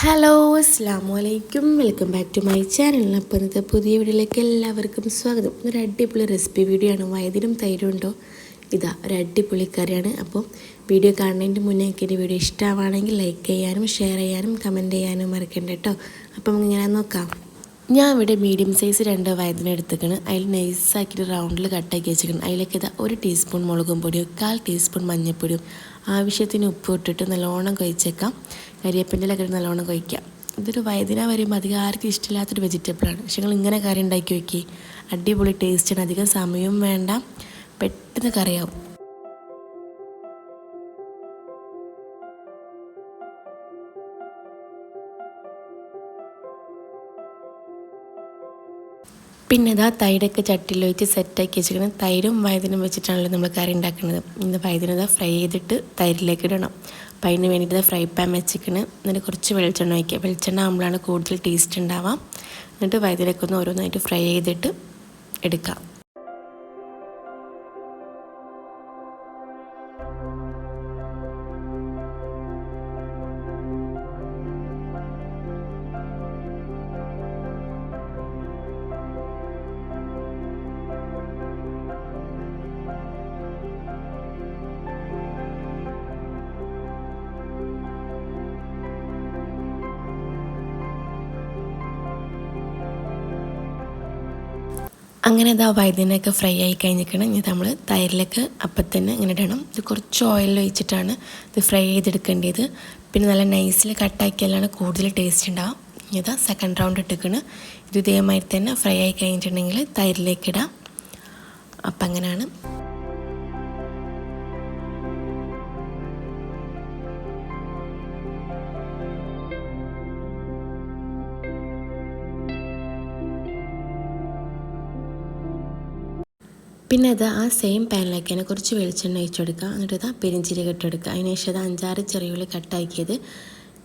Hello അസ്സലാമു അലൈക്കും, welcome back to my channel. അപ്പോൾ ഇന്നത്തെ പുതിയ വീഡിയോയിലേക്ക് എല്ലാവർക്കും സ്വാഗതം. ഒരു അടിപൊളി റെസിപ്പി വീഡിയോ ആണ്. വയതിനും തൈരുണ്ടോ, ഇതാ ഒരു അടിപൊളി കറിയാണ്. അപ്പോൾ വീഡിയോ കാണുന്നതിൻ്റെ മുന്നേ എനിക്ക് ഈ വീഡിയോ ഇഷ്ടമാണെങ്കിൽ ലൈക്ക് ചെയ്യാനും ഷെയർ ചെയ്യാനും കമൻറ്റ് ചെയ്യാനും മറക്കണ്ട കേട്ടോ. അപ്പം നമുക്ക് ഇങ്ങനെ നോക്കാം. ഞാൻ ഇവിടെ മീഡിയം സൈസ് 2 വയതിനെ എടുത്തേക്കാണ്. അതിൽ നൈസാക്കിയിട്ട് റൗണ്ടിൽ കട്ടാക്കി വെച്ചിരിക്കണം. അതിലേക്ക് ഇതാ 1 ടീസ്പൂൺ മുളകും പൊടിയും 1/4 ടീസ്പൂൺ മഞ്ഞൾപ്പൊടിയും ആവശ്യത്തിന് ഉപ്പ് ഇട്ടിട്ട് നല്ലോണം കുഴച്ചേക്കാം. കരിയേപ്പിൻ്റെ ഇലയൊക്കെ നല്ലോണം കുഴയ്ക്കാം. ഇതൊരു വയതിന വരുമ്പോൾ അധികം ആർക്കും ഇഷ്ടമില്ലാത്തൊരു വെജിറ്റബിളാണ്. പക്ഷേ നിങ്ങൾ ഇങ്ങനെ കറി ഉണ്ടാക്കി വയ്ക്കി, അടിപൊളി ടേസ്റ്റാണ്. അധികം സമയവും വേണ്ട, പെട്ടെന്ന് കറിയാവും. പിന്നെ ഇതാ തൈരൊക്കെ ചട്ടിയിൽ വെച്ച് സെറ്റാക്കി വെച്ചിരിക്കണം. തൈരും വയതിനും വെച്ചിട്ടാണല്ലോ നമ്മൾ കറി ഉണ്ടാക്കുന്നത്. ഇന്ന് വയതിനത് ഫ്രൈ ചെയ്തിട്ട് തൈരിലേക്ക് ഇടണം. അപ്പം അതിന് വേണ്ടിയിട്ട് ഫ്രൈ പാൻ വെച്ചിരിക്കണം. എന്നിട്ട് കുറച്ച് വെളിച്ചെണ്ണ വയ്ക്കുക. വെളിച്ചെണ്ണ ആകുമ്പോഴാണ് കൂടുതൽ ടേസ്റ്റ് ഉണ്ടാവാം. എന്നിട്ട് വയതിനൊക്കെ ഒന്ന് ഓരോന്നായിട്ട് ഫ്രൈ ചെയ്തിട്ട് എടുക്കാം. അങ്ങനെ ഇതാ വഴുതനയൊക്കെ ഫ്രൈ ആയി കഴിഞ്ഞിരിക്കണം. ഇനി നമ്മൾ തൈരിലേക്ക് അപ്പം തന്നെ ഇങ്ങനെ ഇടണം. ഇത് കുറച്ച് ഓയിൽ ഒഴിച്ചിട്ടാണ് ഇത് ഫ്രൈ ചെയ്തെടുക്കേണ്ടത്. പിന്നെ നല്ല നൈസിൽ കട്ടാക്കിയാലാണ് കൂടുതൽ ടേസ്റ്റ് ഉണ്ടാവും. ഇതാ സെക്കൻഡ് റൗണ്ട് ഇട്ടിക്കണം. ഇത് ഇതേമാതിരി തന്നെ ഫ്രൈ ആയി കഴിഞ്ഞിട്ടുണ്ടെങ്കിൽ തൈരിലേക്ക് ഇടാം. അപ്പം അങ്ങനെയാണ്. പിന്നെ അത് ആ സെയിം പാനിലേക്ക് തന്നെ കുറച്ച് വെളിച്ചെണ്ണ ഒഴിച്ചെടുക്കുക. എന്നിട്ട് ഇതാ പെരിഞ്ചീരകം ഇട്ടെടുക്കുക. അതിന് ശേഷം അത് 5-6 ചെറിയുള്ളി കട്ടാക്കിയത്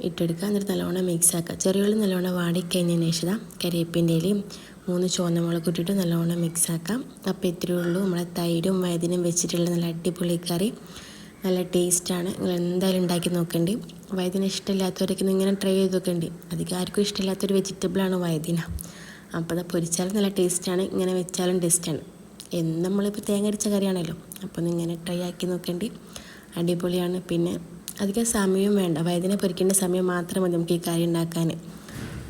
ഇട്ടെടുക്കുക. എന്നിട്ട് നല്ലോണം മിക്സ് ആക്കുക. ചെറിയുള്ളി നല്ലോണം വാടിക്കഴിഞ്ഞതിന് ശേഷം കരിവേപ്പിൻ്റെ ഇലയും 3 ചുവന്ന മുളക് ഇട്ടിട്ട് നല്ലോണം മിക്സ് ആക്കാം. അപ്പോൾ ഇത്രയേ ഉള്ളൂ നമ്മളെ തൈരും വയതിനും വെച്ചിട്ടുള്ള നല്ല അടിപൊളി കറി. നല്ല ടേസ്റ്റാണ്. നിങ്ങൾ എന്തായാലും ഉണ്ടാക്കി നോക്കേണ്ടി. വയതിന ഇഷ്ടമില്ലാത്തവരൊക്കെ ഇങ്ങനെ ട്രൈ ചെയ്ത് നോക്കേണ്ടി. അധികം ആർക്കും ഇഷ്ടമില്ലാത്തൊരു വെജിറ്റബിളാണ് വയതിന. അപ്പോൾ അത് പൊരിച്ചാലും നല്ല ടേസ്റ്റാണ്, ഇങ്ങനെ വെച്ചാലും ടേസ്റ്റാണ്. നമ്മളിപ്പോൾ തേങ്ങ അരച്ച കറിയാണല്ലോ, അപ്പോൾ ഇങ്ങനെ ട്രൈ ആക്കി നോക്കേണ്ടി. അടിപൊളിയാണ്. പിന്നെ അധികം സമയവും വേണ്ട, വയതിനെ പൊരിക്കേണ്ട സമയം മാത്രം മതി നമുക്ക് ഈ കറി ഉണ്ടാക്കാൻ.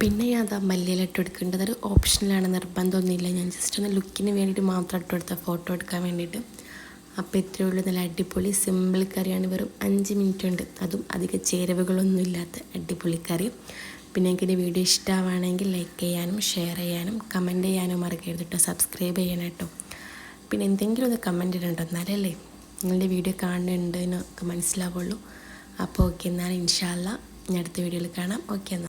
പിന്നെ ഞാൻ അതാ മല്ലിയില ഇട്ടെടുക്കേണ്ടത് ഒരു ഓപ്ഷനിലാണ്, നിർബന്ധമൊന്നുമില്ല. ഞാൻ ജസ്റ്റ് ഒന്ന് ലുക്കിന് വേണ്ടിയിട്ട് മാത്രം ഇട്ടെടുത്ത ഫോട്ടോ എടുക്കാൻ വേണ്ടിയിട്ട്. അപ്പോൾ ഇത്രയേ ഉള്ളൂ. നല്ല അടിപൊളി സിമ്പിൾ കറിയാണ്. വെറും 5 മിനിറ്റ് ഉണ്ട്. അതും അധികം ചേരുവകളൊന്നും ഇല്ലാത്ത അടിപൊളി കറി. പിന്നെ എനിക്കിൻ്റെ വീഡിയോ ഇഷ്ടമാണെങ്കിൽ ലൈക്ക് ചെയ്യാനും ഷെയർ ചെയ്യാനും കമൻറ്റ് ചെയ്യാനും മറക്കരുത് കേട്ടോ. സബ്സ്ക്രൈബ് ചെയ്യണം കേട്ടോ. പിന്നെ എന്തെങ്കിലും ഒന്ന് കമൻറ്റ് ഇടണ്ടോ, എന്നാലല്ലേ നിങ്ങളുടെ വീഡിയോ കാണുന്നുണ്ട് എന്നൊക്കെ മനസ്സിലാവുള്ളൂ. അപ്പോൾ ഓക്കെ, എന്നാൽ ഇൻഷാ അല്ലാ ഞാൻ അടുത്ത വീഡിയോയിൽ കാണാം. ഓക്കെ എന്നാൽ.